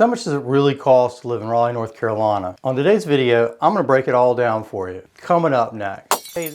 How much does it really cost to live in Raleigh, North Carolina? On today's video, I'm going to break it all down for you. Coming up next. Hey,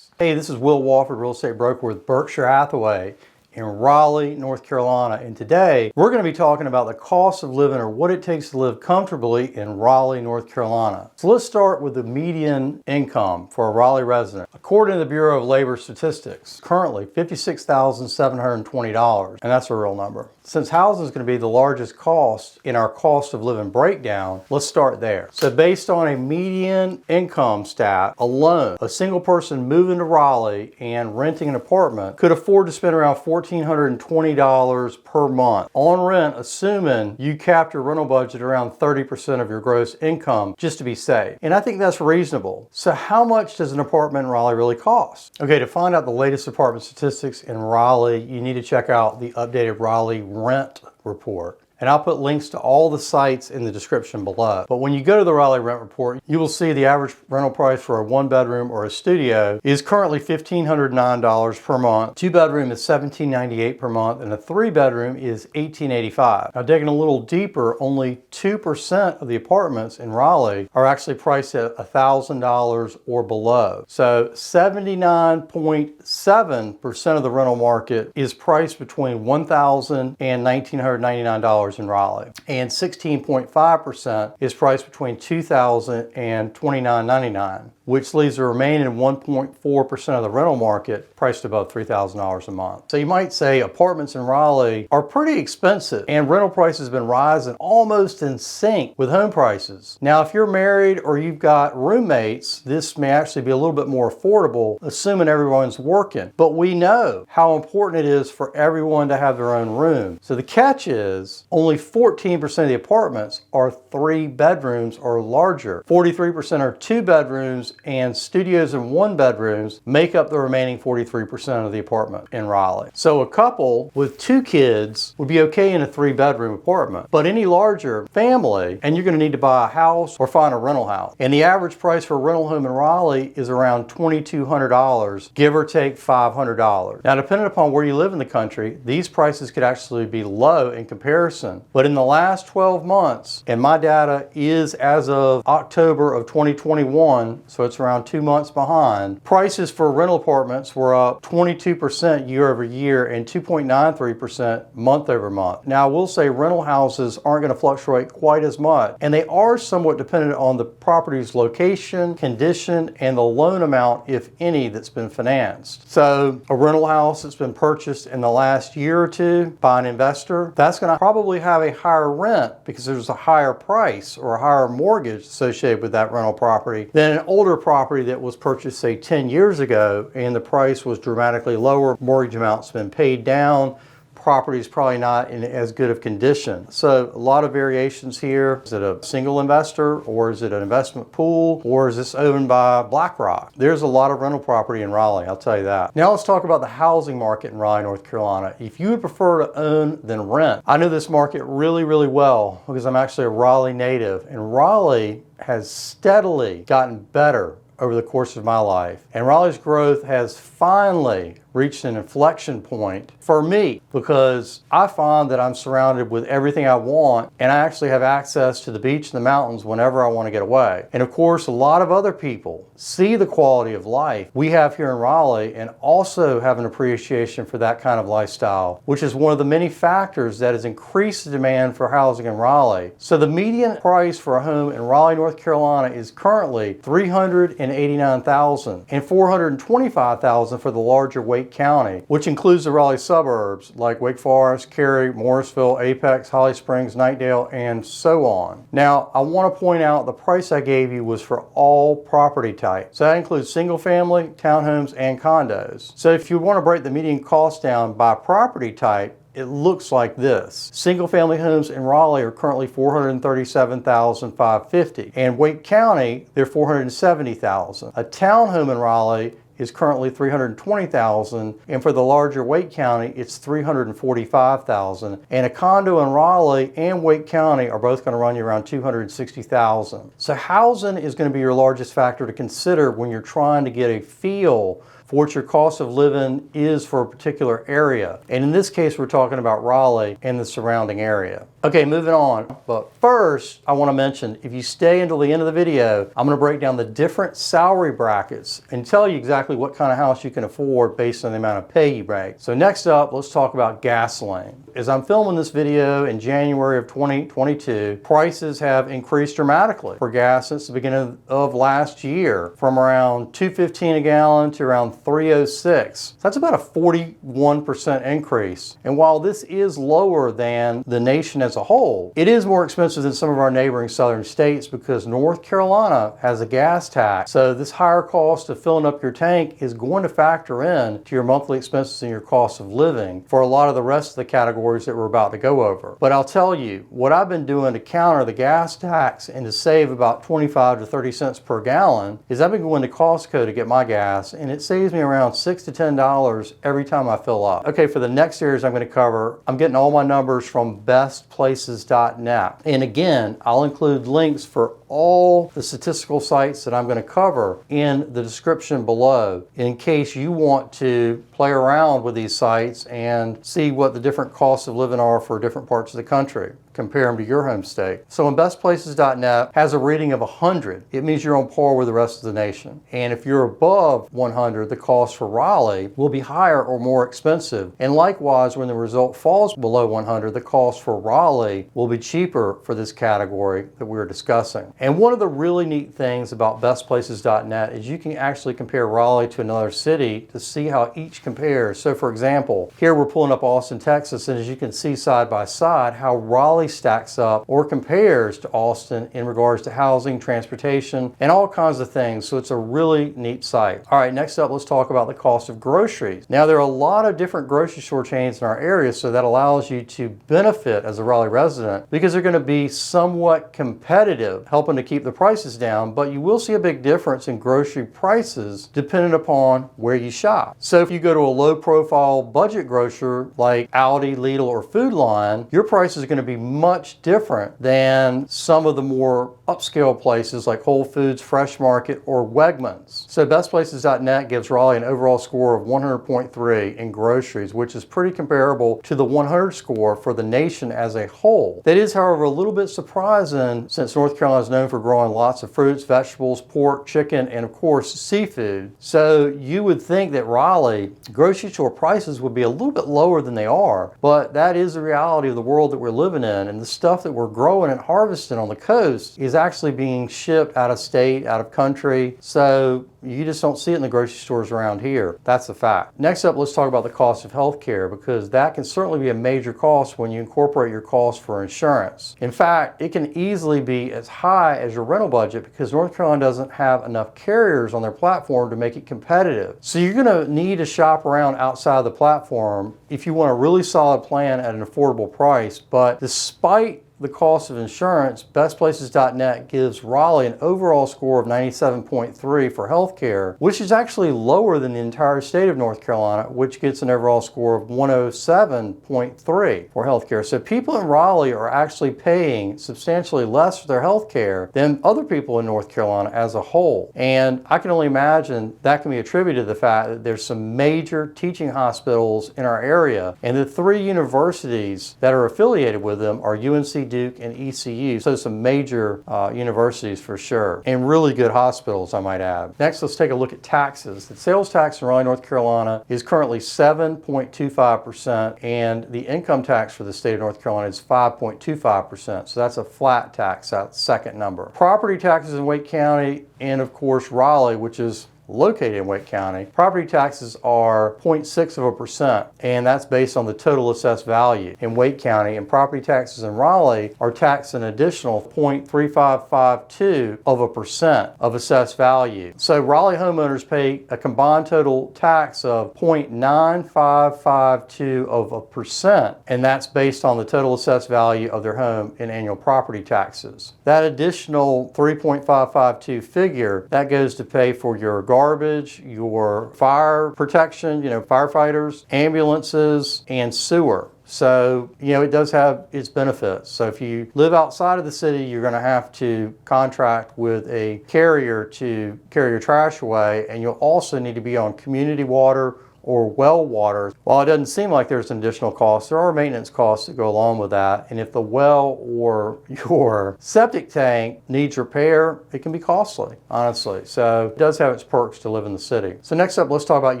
this is Will Walford, real estate broker with Berkshire Hathaway in Raleigh, North Carolina. And today, we're going to be talking about the cost of living, or what it takes to live comfortably in Raleigh, North Carolina. So let's start with the median income for a Raleigh resident. According to the Bureau of Labor Statistics, currently $56,720, and that's a real number. Since housing is going to be the largest cost in our cost of living breakdown, let's start there. So based on a median income stat alone, a single person moving to Raleigh and renting an apartment could afford to spend around $1,420 per month on rent, assuming you capped your rental budget around 30% of your gross income, just to be safe. And I think that's reasonable. So how much does an apartment in Raleigh really cost? Okay, to find out the latest apartment statistics in Raleigh, you need to check out the updated Raleigh rent report. And I'll put links to all the sites in the description below. But when you go to the Raleigh rent report, you will see the average rental price for a one bedroom or a studio is currently $1,509 per month. Two bedroom is $1,798 per month, and a three bedroom is $1,885. Now, digging a little deeper, only 2% of the apartments in Raleigh are actually priced at $1,000 or below. So 79.7% of the rental market is priced between $1,000 and $1,999 in Raleigh, and 16.5% is priced between $2,000 and $2,999, which leaves the remaining 1.4% of the rental market priced above $3,000 a month. So you might say apartments in Raleigh are pretty expensive, and rental prices have been rising almost in sync with home prices. Now, if you're married or you've got roommates, this may actually be a little bit more affordable, assuming everyone's working. But we know how important it is for everyone to have their own room. So the catch is, only 14% of the apartments are three bedrooms or larger. 43% are two bedrooms, and studios and one bedrooms make up the remaining 43% of the apartment in Raleigh. So a couple with two kids would be okay in a three bedroom apartment, but any larger family, and you're going to need to buy a house or find a rental house. And the average price for a rental home in Raleigh is around $2,200, give or take $500. Now, depending upon where you live in the country, these prices could actually be low in comparison. But in the last 12 months, and my data is as of October of 2021, so it's around 2 months behind, prices for rental apartments were up 22% year over year and 2.93% month over month. Now, I will say rental houses aren't going to fluctuate quite as much, and they are somewhat dependent on the property's location, condition, and the loan amount, if any, that's been financed. So a rental house that's been purchased in the last year or two by an investor, that's going to probably have a higher rent because there's a higher price or a higher mortgage associated with that rental property than an older property that was purchased, say, 10 years ago, and the price was dramatically lower, mortgage amount's been paid down, property is probably not in as good of condition. So a lot of variations here. Is it a single investor, or is it an investment pool, or is this owned by BlackRock? There's a lot of rental property in Raleigh, I'll tell you that. Now let's talk about the housing market in Raleigh, North Carolina. If you would prefer to own than rent, I know this market really, really well because I'm actually a Raleigh native, and Raleigh has steadily gotten better over the course of my life. And Raleigh's growth has finally reached an inflection point for me because I find that I'm surrounded with everything I want, and I actually have access to the beach and the mountains whenever I want to get away. And of course, a lot of other people see the quality of life we have here in Raleigh and also have an appreciation for that kind of lifestyle, which is one of the many factors that has increased the demand for housing in Raleigh. So the median price for a home in Raleigh, North Carolina is currently $389,000 and $425,000 for the larger Wake County, which includes the Raleigh suburbs like Wake Forest, Cary, Morrisville, Apex, Holly Springs, Knightdale, and so on. Now, I want to point out the price I gave you was for all property types. So that includes single family, townhomes, and condos. So if you want to break the median cost down by property type, it looks like this. Single family homes in Raleigh are currently $437,550. And Wake County, they're $470,000. A townhome in Raleigh is currently $320,000, and for the larger Wake County, it's $345,000. And a condo in Raleigh and Wake County are both going to run you around $260,000. So housing is going to be your largest factor to consider when you're trying to get a feel for what your cost of living is for a particular area. And in this case, we're talking about Raleigh and the surrounding area. Okay, moving on. But first, I want to mention, if you stay until the end of the video, I'm going to break down the different salary brackets and tell you exactly what kind of house you can afford based on the amount of pay you make. So next up, let's talk about gasoline. As I'm filming this video in January of 2022, prices have increased dramatically for gas since the beginning of last year, from around $2.15 a gallon to around $3.06. So that's about a 41% increase. And while this is lower than the nation as a whole, it is more expensive than some of our neighboring southern states because North Carolina has a gas tax. So this higher cost of filling up your tank is going to factor in to your monthly expenses and your cost of living for a lot of the rest of the categories that we're about to go over. But I'll tell you, what I've been doing to counter the gas tax and to save about 25 to 30 cents per gallon is I've been going to Costco to get my gas, and it saves me around $6 to $10 every time I fill up. Okay, for the next areas I'm going to cover, I'm getting all my numbers from bestplaces.net. And again, I'll include links for all the statistical sites that I'm going to cover in the description below in case you want to play around with these sites and see what the different costs of living are for different parts of the country. Compare them to your home state. So when bestplaces.net has a rating of 100, it means you're on par with the rest of the nation. And if you're above 100, the cost for Raleigh will be higher or more expensive. And likewise, when the result falls below 100, the cost for Raleigh will be cheaper for this category that we're discussing. And one of the really neat things about bestplaces.net is you can actually compare Raleigh to another city to see how each compares. So for example, here we're pulling up Austin, Texas, and as you can see side by side how Raleigh stacks up or compares to Austin in regards to housing, transportation, and all kinds of things. So it's a really neat site. All right, next up, let's talk about the cost of groceries. Now, there are a lot of different grocery store chains in our area, so that allows you to benefit as a Raleigh resident because they're going to be somewhat competitive, helping to keep the prices down, but you will see a big difference in grocery prices depending upon where you shop. So if you go to a low-profile budget grocer like Aldi, Lidl, or Food Line, your price is going to be much different than some of the more upscale places like Whole Foods, Fresh Market, or Wegmans. So bestplaces.net gives Raleigh an overall score of 100.3 in groceries, which is pretty comparable to the 100 score for the nation as a whole. That is, however, a little bit surprising since North Carolina is known for growing lots of fruits, vegetables, pork, chicken, and of course seafood. So you would think that Raleigh grocery store prices would be a little bit lower than they are, but that is the reality of the world that we're living in, and the stuff that we're growing and harvesting on the coast is actually being shipped out of state, out of country, so you just don't see it in the grocery stores around here. That's a fact. Next up, let's talk about the cost of health care, because that can certainly be a major cost when you incorporate your cost for insurance. In fact, it can easily be as high as your rental budget because North Carolina doesn't have enough carriers on their platform to make it competitive. So you're going to need to shop around outside the platform if you want a really solid plan at an affordable price. But despite the cost of insurance, bestplaces.net gives Raleigh an overall score of 97.3 for healthcare, which is actually lower than the entire state of North Carolina, which gets an overall score of 107.3 for healthcare. So people in Raleigh are actually paying substantially less for their healthcare than other people in North Carolina as a whole. And I can only imagine that can be attributed to the fact that there's some major teaching hospitals in our area, and the 3 universities that are affiliated with them are UNC, Duke, and ECU. So some major universities for sure, and really good hospitals, I might add. Next, let's take a look at taxes. The sales tax in Raleigh, North Carolina is currently 7.25%, and the income tax for the state of North Carolina is 5.25%. So that's a flat tax, that second number. Property taxes in Wake County, and of course Raleigh, which is located in Wake County, property taxes are 0.6%, and that's based on the total assessed value in Wake County, and property taxes in Raleigh are taxed an additional 0.3552% of assessed value. So Raleigh homeowners pay a combined total tax of 0.9552%, and that's based on the total assessed value of their home in annual property taxes. That additional 3.552 figure, that goes to pay for your garbage, your fire protection, firefighters, ambulances, and sewer. So, it does have its benefits. So if you live outside of the city, you're going to have to contract with a carrier to carry your trash away, and you'll also need to be on community water or well water, while it doesn't seem like there's an additional cost, there are maintenance costs that go along with that. And if the well or your septic tank needs repair, it can be costly, honestly. So it does have its perks to live in the city. So next up, let's talk about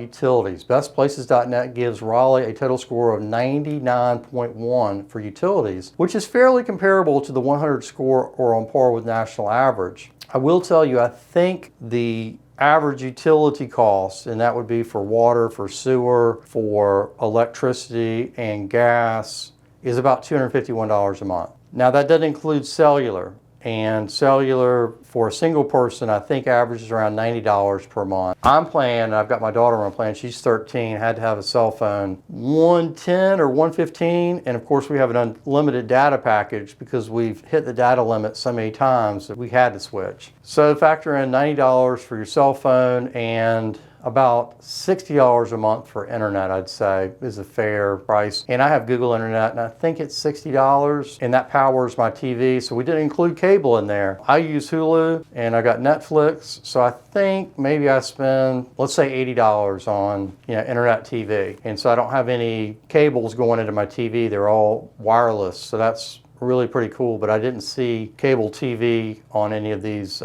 utilities. BestPlaces.net gives Raleigh a total score of 99.1 for utilities, which is fairly comparable to the 100 score or on par with national average. I will tell you, I think the average utility cost, and that would be for water, for sewer, for electricity and gas, is about $251 a month. Now that doesn't include cellular, and cellular for a single person I think averages around $90 per month. I'm paying, I've got my daughter on plan, she's 13, had to have a cell phone, $110 or $115, and of course we have an unlimited data package because we've hit the data limit so many times that we had to switch. So factor in $90 for your cell phone and about $60 a month for internet, I'd say, is a fair price. And I have Google Internet, and I think it's $60, and that powers my TV, so we didn't include cable in there. I use Hulu, and I got Netflix, so I think maybe I spend, let's say $80 on internet TV. And so I don't have any cables going into my TV. They're all wireless, so that's really pretty cool, but I didn't see cable TV on any of these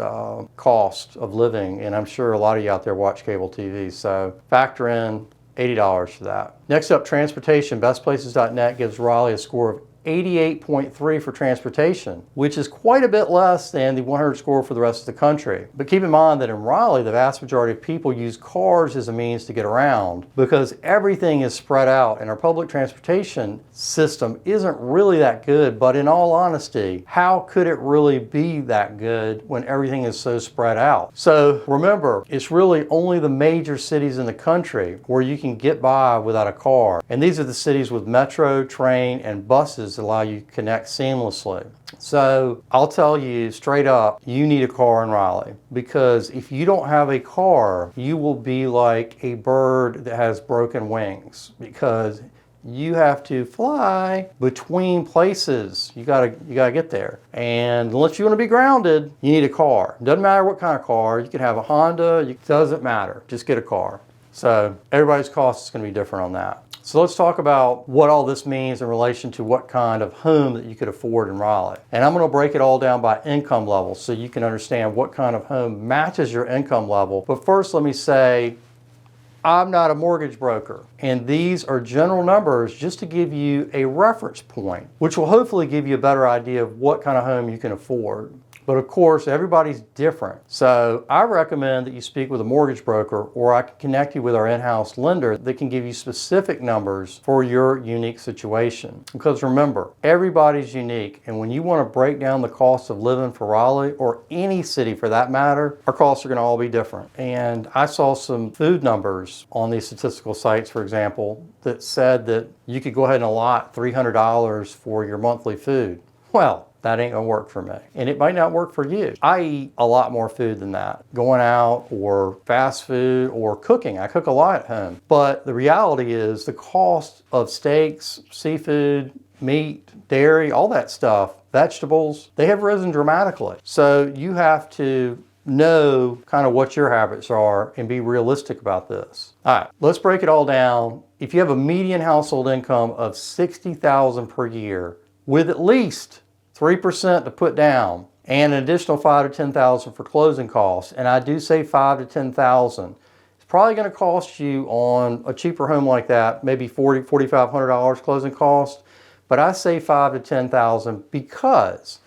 costs of living, and I'm sure a lot of you out there watch cable TV, so factor in $80 for that. Next up, transportation. BestPlaces.net gives Raleigh a score of 88.3 for transportation, which is quite a bit less than the 100 score for the rest of the country. But keep in mind that in Raleigh, the vast majority of people use cars as a means to get around because everything is spread out and our public transportation system isn't really that good. But in all honesty, how could it really be that good when everything is so spread out? So remember, it's really only the major cities in the country where you can get by without a car. And these are the cities with metro, train, and buses that allow you to connect seamlessly. So I'll tell you straight up, you need a car in Raleigh, because if you don't have a car, you will be like a bird that has broken wings, because you have to fly between places. You gotta get there. And unless you want to be grounded, you need a car. Doesn't matter what kind of car. You can have a Honda, it doesn't matter. Just get a car. So everybody's cost is going to be different on that. So let's talk about what all this means in relation to what kind of home that you could afford in Raleigh. And I'm going to break it all down by income level so you can understand what kind of home matches your income level. But first, let me say, I'm not a mortgage broker, and these are general numbers just to give you a reference point, which will hopefully give you a better idea of what kind of home you can afford. But of course, everybody's different. So I recommend that you speak with a mortgage broker, or I can connect you with our in-house lender that can give you specific numbers for your unique situation. Because remember, everybody's unique. And when you want to break down the cost of living for Raleigh, or any city for that matter, our costs are going to all be different. And I saw some food numbers on these statistical sites, for example, that said that you could go ahead and allot $300 for your monthly food. Well, that ain't gonna work for me. And it might not work for you. I eat a lot more food than that. Going out or fast food or cooking. I cook a lot at home. But the reality is the cost of steaks, seafood, meat, dairy, all that stuff, vegetables, they have risen dramatically. So you have to know kind of what your habits are and be realistic about this. All right, let's break it all down. If you have a median household income of $60,000 per year with at least 3% to put down, and an additional $5,000 to $10,000 for closing costs. And I do say $5,000 to $10,000. It's probably going to cost you on a cheaper home like that, maybe $4,000, $4,500 closing cost. But I say $5,000 to $10,000 because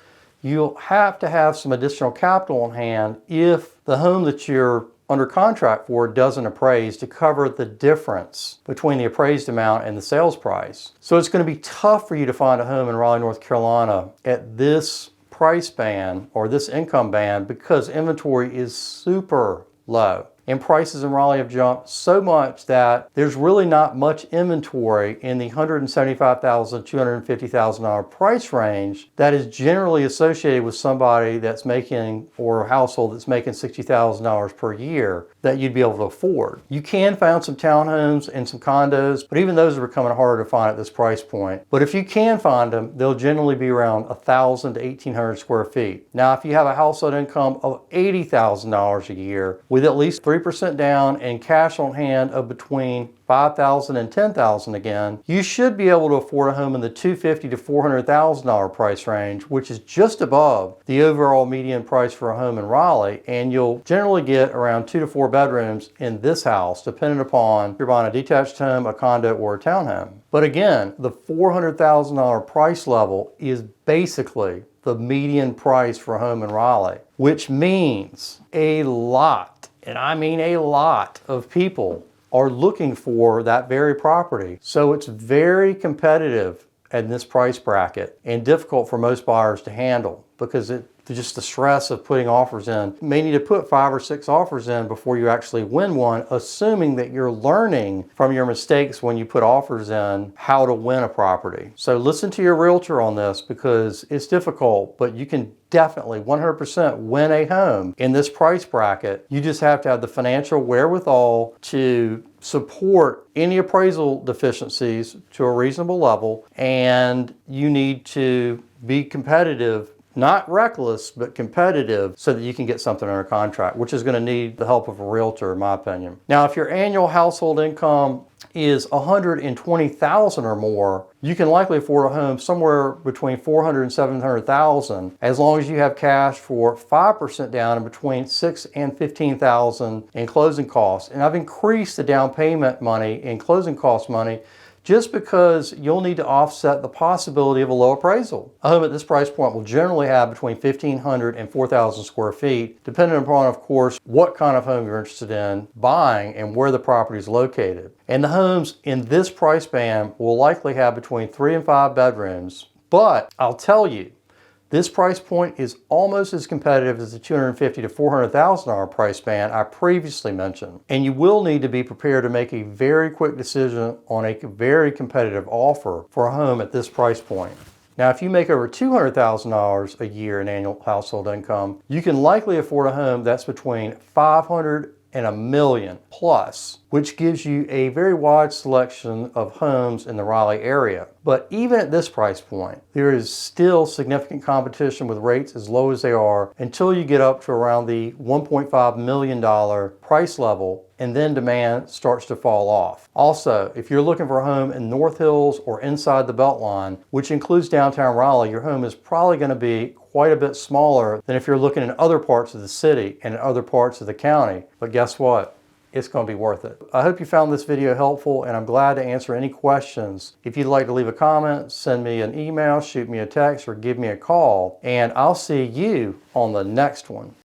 you'll have to have some additional capital on hand if the home that you're under contract for doesn't appraise, to cover the difference between the appraised amount and the sales price. So it's going to be tough for you to find a home in Raleigh, North Carolina at this price band or this income band because inventory is super low. And prices in Raleigh have jumped so much that there's really not much inventory in the $175,000 to $250,000 price range that is generally associated with somebody that's making, or a household that's making $60,000 per year that you'd be able to afford. You can find some townhomes and some condos, but even those are becoming harder to find at this price point. But if you can find them, they'll generally be around 1,000 to 1,800 square feet. Now, if you have a household income of $80,000 a year with at least 3% down and cash on hand of between $5,000 and $10,000 again, you should be able to afford a home in the $250,000 to $400,000 price range, which is just above the overall median price for a home in Raleigh, and you'll generally get around 2 to 4 bedrooms in this house, depending upon if you're buying a detached home, a condo, or a townhome. But again, the $400,000 price level is basically the median price for a home in Raleigh, which means a lot, and I mean a lot, of people are looking for that very property. So it's very competitive in this price bracket and difficult for most buyers to handle because just the stress of putting offers in. You may need to put 5 or 6 offers in before you actually win one, assuming that you're learning from your mistakes when you put offers in how to win a property. So listen to your realtor on this because it's difficult, but you can definitely 100% win a home in this price bracket. You just have to have the financial wherewithal to support any appraisal deficiencies to a reasonable level, and you need to be competitive. Not reckless, but competitive so that you can get something under contract, which is going to need the help of a realtor, in my opinion. Now, if your annual household income is $120,000 or more, you can likely afford a home somewhere between $400,000 and $700,000, as long as you have cash for 5% down and between $6,000 and $15,000 in closing costs. And I've increased the down payment money and closing cost money just because you'll need to offset the possibility of a low appraisal. A home at this price point will generally have between 1,500 and 4,000 square feet, depending upon, of course, what kind of home you're interested in buying and where the property is located. And the homes in this price band will likely have between 3 and 5 bedrooms. But I'll tell you, this price point is almost as competitive as the $250,000 to $400,000 price band I previously mentioned. And you will need to be prepared to make a very quick decision on a very competitive offer for a home at this price point. Now, if you make over $200,000 a year in annual household income, you can likely afford a home that's between $500,000 and $1 million plus, which gives you a very wide selection of homes in the Raleigh area. But even at this price point, there is still significant competition with rates as low as they are until you get up to around the $1.5 million price level, and then demand starts to fall off. Also, if you're looking for a home in North Hills or inside the Beltline, which includes downtown Raleigh, your home is probably going to be quite a bit smaller than if you're looking in other parts of the city and other parts of the county. But guess what? It's going to be worth it. I hope you found this video helpful, and I'm glad to answer any questions. If you'd like to leave a comment, send me an email, shoot me a text, or give me a call, and I'll see you on the next one.